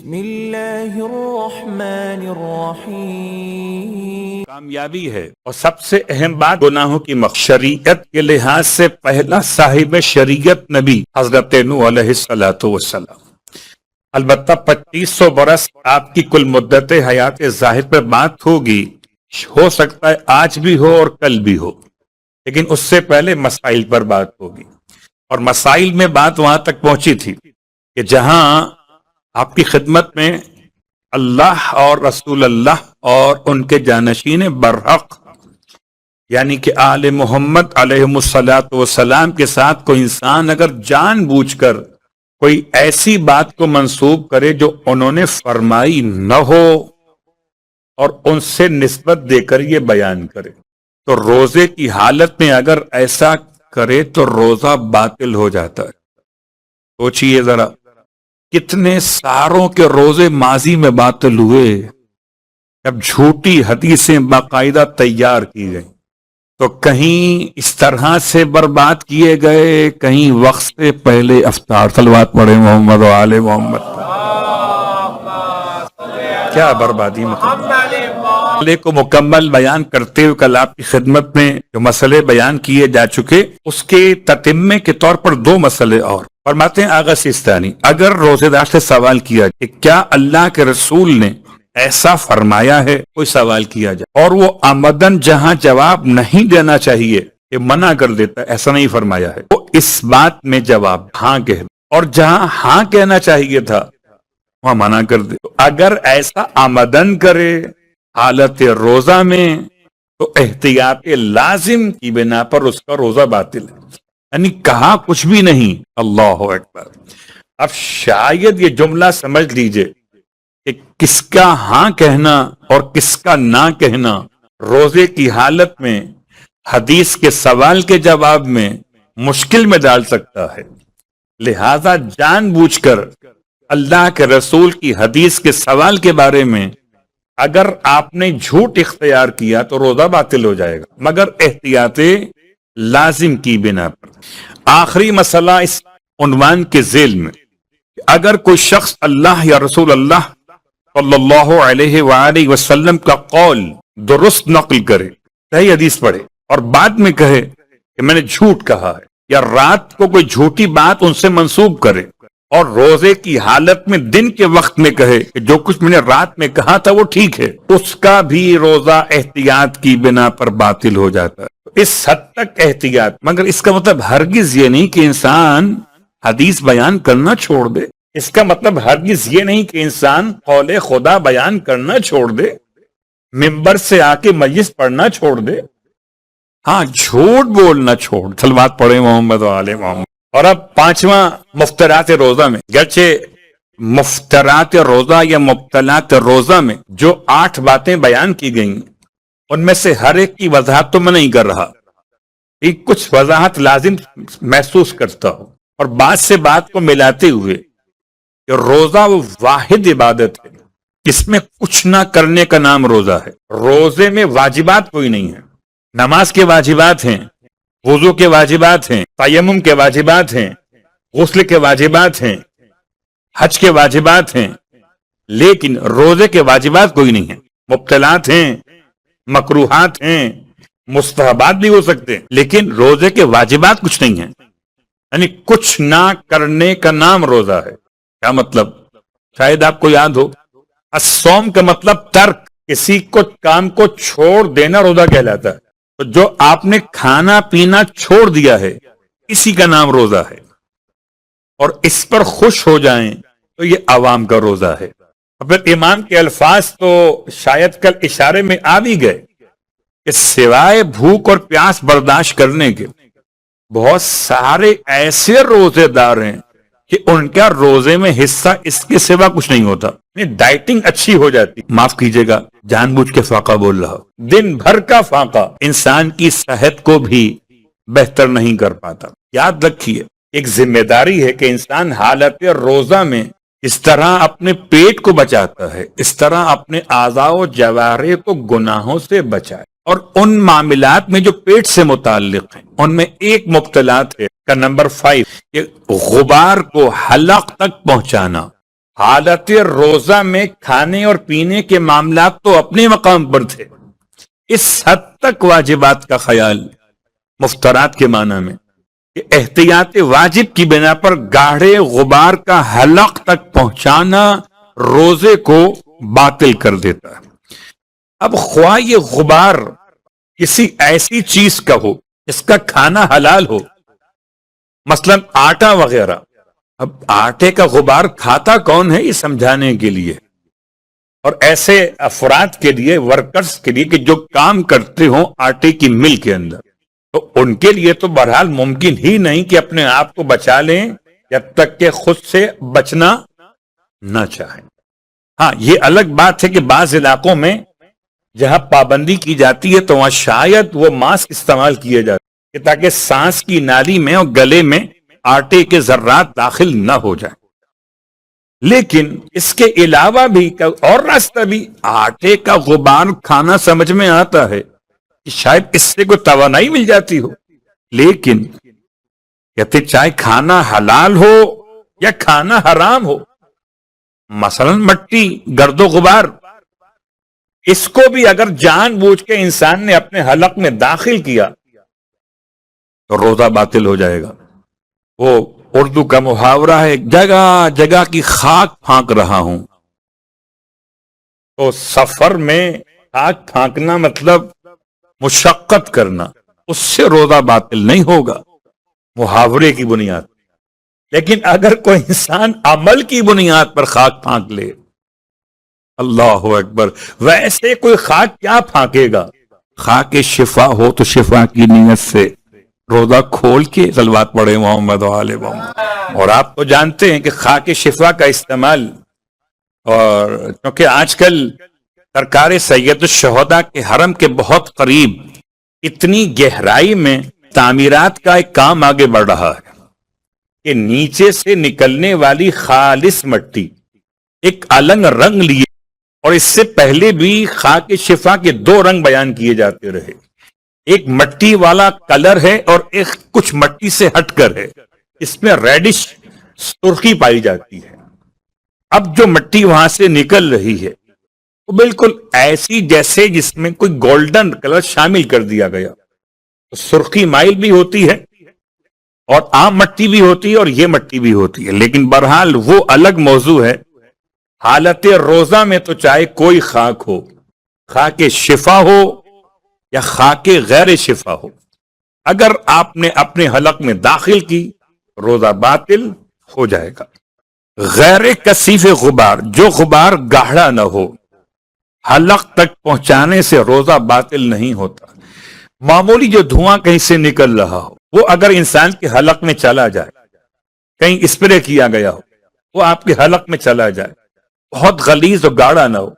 بسم اللہ الرحمن الرحیم۔ کامیابی ہے اور سب سے اہم بات گناہوں کی شریعت کے لحاظ سے پہلا صاحب شریعت نبی حضرت نوح علیہ السلام۔ البتہ 2500 برس آپ کی کل مدت حیات ظاہر پر بات ہوگی، ہو سکتا ہے آج بھی ہو اور کل بھی ہو، لیکن اس سے پہلے مسائل پر بات ہوگی۔ اور مسائل میں بات وہاں تک پہنچی تھی کہ جہاں آپ کی خدمت میں اللہ اور رسول اللہ اور ان کے جانشین برحق یعنی کہ آل محمد علیہ السلام کے ساتھ کوئی انسان اگر جان بوجھ کر کوئی ایسی بات کو منسوب کرے جو انہوں نے فرمائی نہ ہو اور ان سے نسبت دے کر یہ بیان کرے، تو روزے کی حالت میں اگر ایسا کرے تو روزہ باطل ہو جاتا ہے۔ سوچئے ذرا، کتنے ساروں کے روزے ماضی میں باطل ہوئے جب جھوٹی حدیثیں باقاعدہ تیار کی گئیں، تو کہیں اس طرح سے برباد کیے گئے، کہیں وقت سے پہلے افطار۔ صلوات پڑھے محمد و آل محمد۔ کیا بربادی مسئلے کو مکمل بیان کرتے ہوئے کل آپ کی خدمت میں جو مسئلے بیان کیے جا چکے، اس کے تتمے کے طور پر دو مسئلے اور فرماتے ہیں آغا سیستانی۔ اگر روزے دار سے سوال کیا کہ کیا اللہ کے رسول نے ایسا فرمایا ہے، کوئی سوال کیا جائے اور وہ آمدن جہاں جواب نہیں دینا چاہیے کہ منع کر دیتا ہے ایسا نہیں فرمایا ہے، وہ اس بات میں جواب ہاں کہہ، اور جہاں ہاں کہنا چاہیے تھا وہاں منع کر دے۔ تو اگر ایسا آمدن کرے حالت روزہ میں تو احتیاط لازم کی بنا پر اس کا روزہ باطل ہے، یعنی کہا کچھ بھی نہیں۔ اللہ اکبر۔ اب شاید یہ جملہ سمجھ لیجئے کہ کس کا ہاں کہنا اور کس کا نہ کہنا روزے کی حالت میں حدیث کے سوال کے جواب میں مشکل میں ڈال سکتا ہے۔ لہذا جان بوجھ کر اللہ کے رسول کی حدیث کے سوال کے بارے میں اگر آپ نے جھوٹ اختیار کیا تو روزہ باطل ہو جائے گا، مگر احتیاط لازم کی بنا پر۔ آخری مسئلہ اس عنوان کے ذیل میں، اگر کوئی شخص اللہ یا رسول اللہ صلی اللہ علیہ وآلہ وسلم کا قول درست نقل کرے، صحیح حدیث پڑھے اور بعد میں کہے کہ میں نے جھوٹ کہا ہے، یا رات کو کوئی جھوٹی بات ان سے منسوب کرے اور روزے کی حالت میں دن کے وقت میں کہے کہ جو کچھ میں نے رات میں کہا تھا وہ ٹھیک ہے، اس کا بھی روزہ احتیاط کی بنا پر باطل ہو جاتا ہے۔ اس حد تک احتیاط، مگر اس کا مطلب ہرگز یہ نہیں کہ انسان حدیث بیان کرنا چھوڑ دے، اس کا مطلب ہرگز یہ نہیں کہ انسان قول خدا بیان کرنا چھوڑ دے، ممبر سے آ کے مجلس پڑھنا چھوڑ دے، ہاں جھوٹ بولنا چھوڑ۔ صلوات پڑھے محمد و آل محمد۔ اور اب پانچواں مفترات روزہ میں، گرچہ مفترات روزہ یا مبطلات روزہ میں جو 8 باتیں بیان کی گئیں ان میں سے ہر ایک کی وضاحت تو میں نہیں کر رہا، ایک کچھ وضاحت لازم محسوس کرتا ہوں، اور بات سے بات کو ملاتے ہوئے کہ روزہ وہ واحد عبادت ہے جس میں کچھ نہ کرنے کا نام روزہ ہے۔ روزے میں واجبات کوئی نہیں ہے، نماز کے واجبات ہیں، وضو کے واجبات ہیں، تیمم کے واجبات ہیں، غسل کے واجبات ہیں، حج کے واجبات ہیں، لیکن روزے کے واجبات کوئی نہیں ہیں۔ مبطلات ہیں، مکروہات ہیں، مستحبات بھی ہو سکتے ہیں، لیکن روزے کے واجبات کچھ نہیں ہیں، یعنی کچھ نہ کرنے کا نام روزہ ہے۔ کیا مطلب؟ شاید آپ کو یاد ہو، الصوم کا مطلب ترک، کسی کو کام کو چھوڑ دینا روزہ کہلاتا ہے، تو جو آپ نے کھانا پینا چھوڑ دیا ہے اسی کا نام روزہ ہے، اور اس پر خوش ہو جائیں تو یہ عوام کا روزہ ہے۔ پھر امام کے الفاظ تو شاید کل اشارے میں آ بھی گئے کہ سوائے بھوک اور پیاس برداشت کرنے کے بہت سارے ایسے روزے دار ہیں کہ ان کا روزے میں حصہ اس کے سوا کچھ نہیں ہوتا، ڈائٹنگ اچھی ہو جاتی، معاف کیجیے گا جان بوجھ کے فاقہ بول رہا، دن بھر کا فاقہ انسان کی صحت کو بھی بہتر نہیں کر پاتا۔ یاد رکھیے، ایک ذمہ داری ہے کہ انسان حالت روزہ میں اس طرح اپنے پیٹ کو بچاتا ہے، اس طرح اپنے اعضاء و جوارح کو گناہوں سے بچائے، اور ان معاملات میں جو پیٹ سے متعلق ہیں ان میں ایک مبطلات ہے کا نمبر 5 کہ غبار کو حلق تک پہنچانا، حالت روزہ میں کھانے اور پینے کے معاملات تو اپنے مقام پر تھے، اس حد تک واجبات کا خیال مفترات کے معنی میں کہ احتیاط واجب کی بنا پر گاڑھے غبار کا حلق تک پہنچانا روزے کو باطل کر دیتا ہے۔ اب خواہ یہ غبار کسی ایسی چیز کا ہو اس کا کھانا حلال ہو، مثلا آٹا وغیرہ، اب آٹے کا غبار کھاتا کون ہے یہ سمجھانے کے لیے، اور ایسے افراد کے لیے، ورکرز کے لیے کہ جو کام کرتے ہوں آٹے کی مل کے اندر، تو ان کے لیے تو بہرحال ممکن ہی نہیں کہ اپنے آپ کو بچا لیں جب تک کہ خود سے بچنا نہ چاہیں۔ ہاں یہ الگ بات ہے کہ بعض علاقوں میں جہاں پابندی کی جاتی ہے تو وہاں شاید وہ ماسک استعمال کیے جاتے ہیں تاکہ سانس کی نالی میں اور گلے میں آٹے کے ذرات داخل نہ ہو جائیں، لیکن اس کے علاوہ بھی اور راستہ بھی، آٹے کا غبار کھانا سمجھ میں آتا ہے کہ شاید اس سے کوئی توانائی مل جاتی ہو، لیکن کہتے چاہے کھانا حلال ہو یا کھانا حرام ہو، مثلا مٹی، گرد و غبار، اس کو بھی اگر جان بوجھ کے انسان نے اپنے حلق میں داخل کیا تو روزہ باطل ہو جائے گا۔ وہ اردو کا محاورہ ہے، جگہ جگہ کی خاک پھانک رہا ہوں، تو سفر میں خاک پھانکنا مطلب مشقت کرنا، اس سے روزہ باطل نہیں ہوگا محاورے کی بنیاد، لیکن اگر کوئی انسان عمل کی بنیاد پر خاک پھانک لے، اللہ اکبر، ویسے کوئی خاک کیا پھانکے گا؟ خاک شفا ہو تو شفا کی نیت سے روزہ کھول کے صلوات پڑھے محمد و آل محمد۔ اور آپ تو جانتے ہیں کہ خاک شفا کا استعمال، اور کیونکہ آج کل سرکار سید الشہداء کے حرم کے بہت قریب اتنی گہرائی میں تعمیرات کا ایک کام آگے بڑھ رہا ہے کہ نیچے سے نکلنے والی خالص مٹی ایک الگ رنگ لیے، اور اس سے پہلے بھی خاک شفا کے دو رنگ بیان کیے جاتے رہے، ایک مٹی والا کلر ہے اور ایک کچھ مٹی سے ہٹ کر ہے، اس میں ریڈش سرخی پائی جاتی ہے۔ اب جو مٹی وہاں سے نکل رہی ہے وہ بالکل ایسی جیسے جس میں کوئی گولڈن کلر شامل کر دیا گیا، تو سرخی مائل بھی ہوتی ہے اور عام مٹی بھی ہوتی ہے اور یہ مٹی بھی ہوتی ہے، لیکن بہرحال وہ الگ موضوع ہے۔ حالت روزہ میں تو چاہے کوئی خاک ہو، خاک شفا ہو یا خاک غیر شفا ہو، اگر آپ نے اپنے حلق میں داخل کی روزہ باطل ہو جائے گا۔ غیر کثیف غبار، جو غبار گاڑھا نہ ہو، حلق تک پہنچانے سے روزہ باطل نہیں ہوتا۔ معمولی جو دھواں کہیں سے نکل رہا ہو، وہ اگر انسان کے حلق میں چلا جائے، کہیں اسپرے کیا گیا ہو، وہ آپ کے حلق میں چلا جائے، بہت غلیظ اور گاڑھا نہ ہو،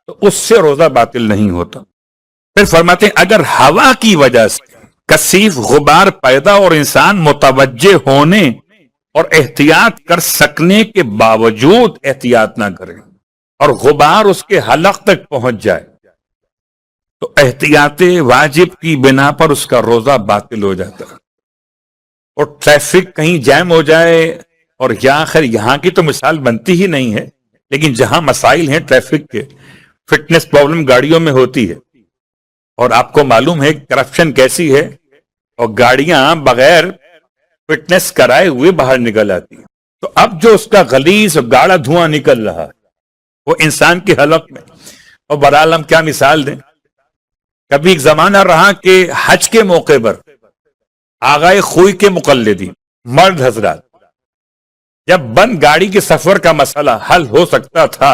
تو اس سے روزہ باطل نہیں ہوتا۔ پھر فرماتے ہیں اگر ہوا کی وجہ سے کثیف غبار پیدا اور انسان متوجہ ہونے اور احتیاط کر سکنے کے باوجود احتیاط نہ کرے اور غبار اس کے حلق تک پہنچ جائے، تو احتیاط واجب کی بنا پر اس کا روزہ باطل ہو جاتا ہے۔ اور ٹریفک کہیں جیم ہو جائے، اور آخر یہاں کی تو مثال بنتی ہی نہیں ہے، لیکن جہاں مسائل ہیں ٹریفک کے، فٹنس پرابلم گاڑیوں میں ہوتی ہے، اور آپ کو معلوم ہے کرپشن کیسی ہے، اور گاڑیاں بغیر فٹنس کرائے ہوئے باہر نکل آتی ہیں، تو اب جو اس کا غلیظ اور گاڑھا دھواں نکل رہا ہے وہ انسان کے حلق میں، اور بہرحال ہم کیا مثال دیں، کبھی ایک زمانہ رہا کہ حج کے موقع پر آغائے خوئی کے مقلدین مرد حضرات جب بند گاڑی کے سفر کا مسئلہ حل ہو سکتا تھا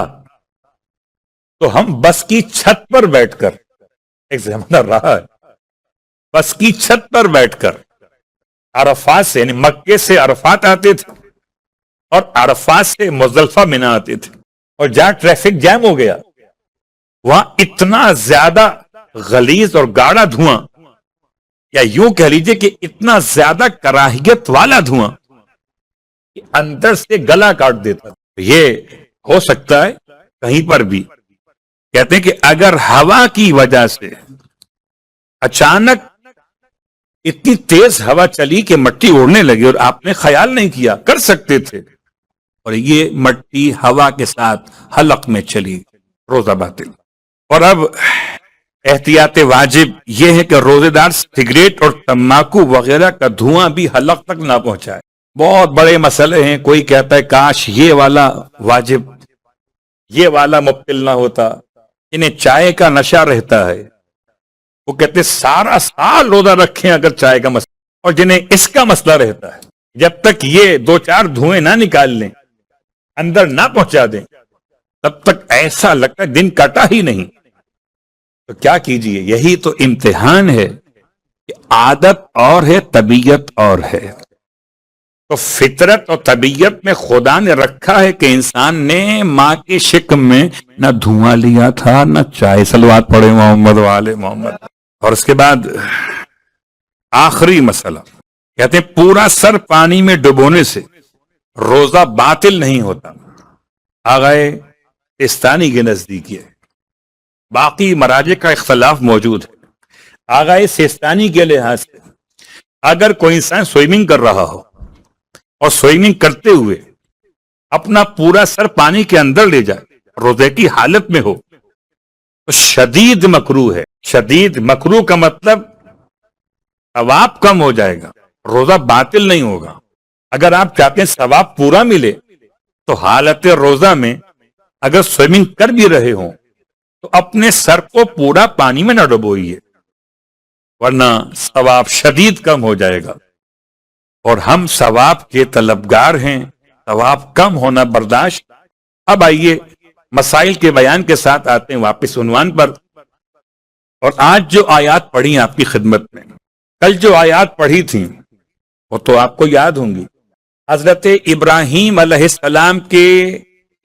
تو ہم بس کی چھت پر بیٹھ کر، ایک زمانہ رہا ہے، بس کی چھت پر بیٹھ کر عرفات سے، یعنی مکے سے عرفات آتے تھے اور عرفات سے مزدلفہ منا آتے تھے، اور جہاں ٹریفک جیم ہو گیا وہاں اتنا زیادہ غلیظ اور گاڑھا دھواں، یا یوں کہہ لیجئے کہ اتنا زیادہ کراہیت والا دھواں کہ اندر سے گلا کاٹ دیتا۔ یہ ہو سکتا ہے کہیں پر بھی، کہتے ہیں کہ اگر ہوا کی وجہ سے اچانک اتنی تیز ہوا چلی کہ مٹی اڑنے لگی اور آپ نے خیال نہیں کیا، کر سکتے تھے اور یہ مٹی ہوا کے ساتھ حلق میں چلی، روزہ باطل۔ اور اب احتیاط واجب یہ ہے کہ روزے دار سگریٹ اور تمباکو وغیرہ کا دھواں بھی حلق تک نہ پہنچائے۔ بہت بڑے مسئلے ہیں، کوئی کہتا ہے کاش یہ والا واجب، یہ والا مبتل نہ ہوتا، انہیں چائے کا نشہ رہتا ہے، وہ کہتے ہیں سارا سال روزہ رکھیں اگر چائے کا مسئلہ، اور جنہیں اس کا مسئلہ رہتا ہے جب تک یہ دو چار دھوئیں نہ نکال لیں، اندر نہ پہنچا دیں، تب تک ایسا لگتا ہے دن کٹا ہی نہیں۔ تو کیا کیجئے، یہی تو امتحان ہے کہ عادت اور ہے، طبیعت اور ہے۔ تو فطرت اور طبیعت میں خدا نے رکھا ہے کہ انسان نے ماں کے شکم میں نہ دھواں لیا تھا نہ چائے۔ صلوات پڑھے محمد وآل محمد۔ اور اس کے بعد آخری مسئلہ، کہتے ہیں پورا سر پانی میں ڈبونے سے روزہ باطل نہیں ہوتا۔ آغائے سیستانی کے نزدیک ہے، باقی مراجع کا اختلاف موجود ہے۔ آغائے سیستانی کے لحاظ سے اگر کوئی انسان سوئمنگ کر رہا ہو اور سوئمنگ کرتے ہوئے اپنا پورا سر پانی کے اندر لے جائے، روزے کی حالت میں ہو، تو شدید مکروہ ہے۔ شدید مکروہ کا مطلب ثواب کم ہو جائے گا، روزہ باطل نہیں ہوگا۔ اگر آپ چاہتے ہیں ثواب پورا ملے تو حالت روزہ میں اگر سوئمنگ کر بھی رہے ہوں تو اپنے سر کو پورا پانی میں نہ ڈبوئیے، ورنہ ثواب شدید کم ہو جائے گا۔ اور ہم ثواب کے طلبگار ہیں، ثواب کم ہونا برداشت۔ اب آئیے مسائل کے بیان کے ساتھ آتے ہیں واپس عنوان پر۔ اور آج جو آیات پڑھی آپ کی خدمت میں، کل جو آیات پڑھی تھیں وہ تو آپ کو یاد ہوں گی۔ حضرت ابراہیم علیہ السلام کے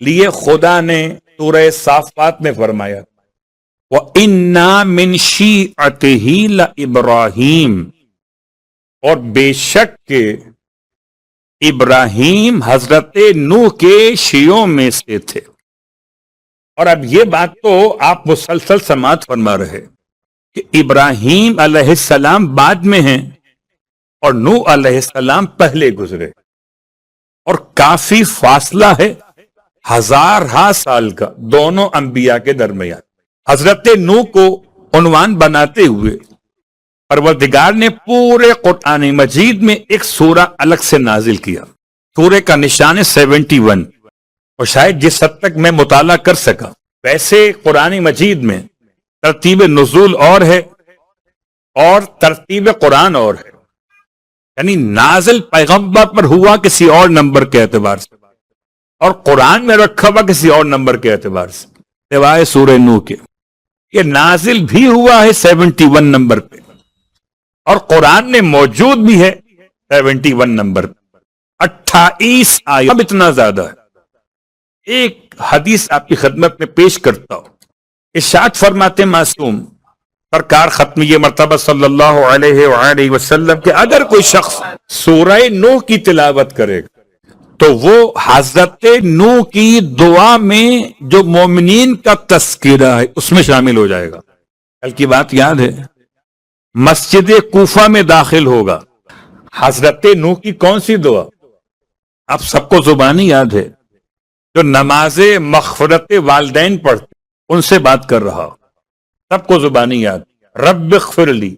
لیے خدا نے سورہ صافات میں فرمایا وَإِنَّا مِن شِيعَتِهِ لَإِبْرَاهِيمَ، اور بے شک کہ ابراہیم حضرت نوح کے شیعوں میں سے تھے۔ اور اب یہ بات تو آپ مسلسل سماعت فرما رہے کہ ابراہیم علیہ السلام بعد میں ہیں اور نوح علیہ السلام پہلے گزرے، اور کافی فاصلہ ہے، ہزارہا سال کا دونوں انبیاء کے درمیان۔ حضرت نوح کو عنوان بناتے ہوئے پروردگار نے پورے قرآن مجید میں ایک سورہ الگ سے نازل کیا۔ سورہ کا نشان ہے 71، اور شاید جس حد تک میں مطالعہ کر سکا، ویسے قرآن مجید میں ترتیب نزول اور ہے اور ترتیب قرآن اور ہے، یعنی نازل پیغمبر پر ہوا کسی اور نمبر کے اعتبار سے، اور قرآن میں رکھا ہوا کسی اور نمبر کے اعتبار سے، سوائے سورہ نوح کے۔ یہ نازل بھی ہوا ہے 71 نمبر پہ، اور قرآن میں موجود بھی ہے 71 نمبر پہ، 28 آیات۔ اب اتنا زیادہ ہے۔ ایک حدیث آپ کی خدمت میں پیش کرتا ہوں۔ ارشاد فرماتے معصوم سرکار ختمی مرتبہ صلی اللہ علیہ وآلہ وسلم کہ اگر کوئی شخص سورہ نوح کی تلاوت کرے گا تو وہ حضرت نوح کی دعا میں جو مومنین کا تذکرہ ہے اس میں شامل ہو جائے گا۔ کل کی بات یاد ہے، مسجد کوفہ میں داخل ہوگا، حضرت نوح کی کون سی دعا آپ سب کو زبانی یاد ہے، جو نماز مغفرت والدین پڑھتے ان سے بات کر رہا، سب کو زبانی یاد، رب اغفر لی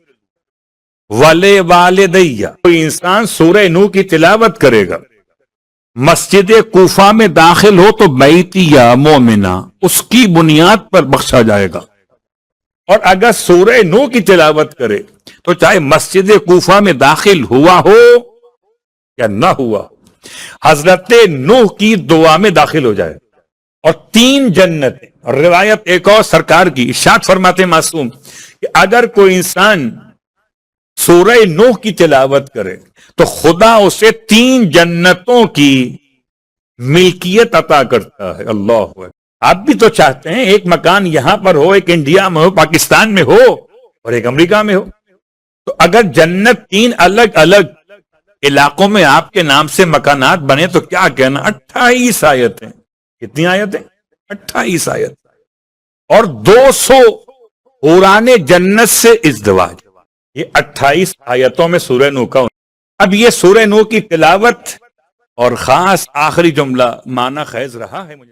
ولی والدیہ۔ کوئی انسان سورہ نوح کی تلاوت کرے گا، مسجد کوفہ میں داخل ہو تو بیتی یا مومنہ، اس کی بنیاد پر بخشا جائے گا۔ اور اگر سورہ نوح کی تلاوت کرے تو چاہے مسجد کوفہ میں داخل ہوا ہو یا نہ ہوا ہو، حضرت نوح کی دعا میں داخل ہو جائے۔ اور 3 جنتیں، روایت ایک اور سرکار کی، ارشاد فرماتے معصوم کہ اگر کوئی انسان سورہ نوح کی تلاوت کرے تو خدا اسے 3 جنتوں کی ملکیت عطا کرتا ہے۔ اللہ اکبر۔ آپ بھی تو چاہتے ہیں ایک مکان یہاں پر ہو، ایک انڈیا میں ہو، پاکستان میں ہو، اور ایک امریکہ میں ہو۔ تو اگر جنت 3 الگ الگ علاقوں میں آپ کے نام سے مکانات بنے تو کیا کہنا۔ 28 آیتیں۔ کتنی آیتیں؟ 28 آیت، اور 200 حوران جنت سے ازدواج۔ یہ 28 آیتوں میں سورہ نوح کا۔ اب یہ سورہ نوح کی تلاوت اور خاص آخری جملہ معنی خیز رہا ہے مجھے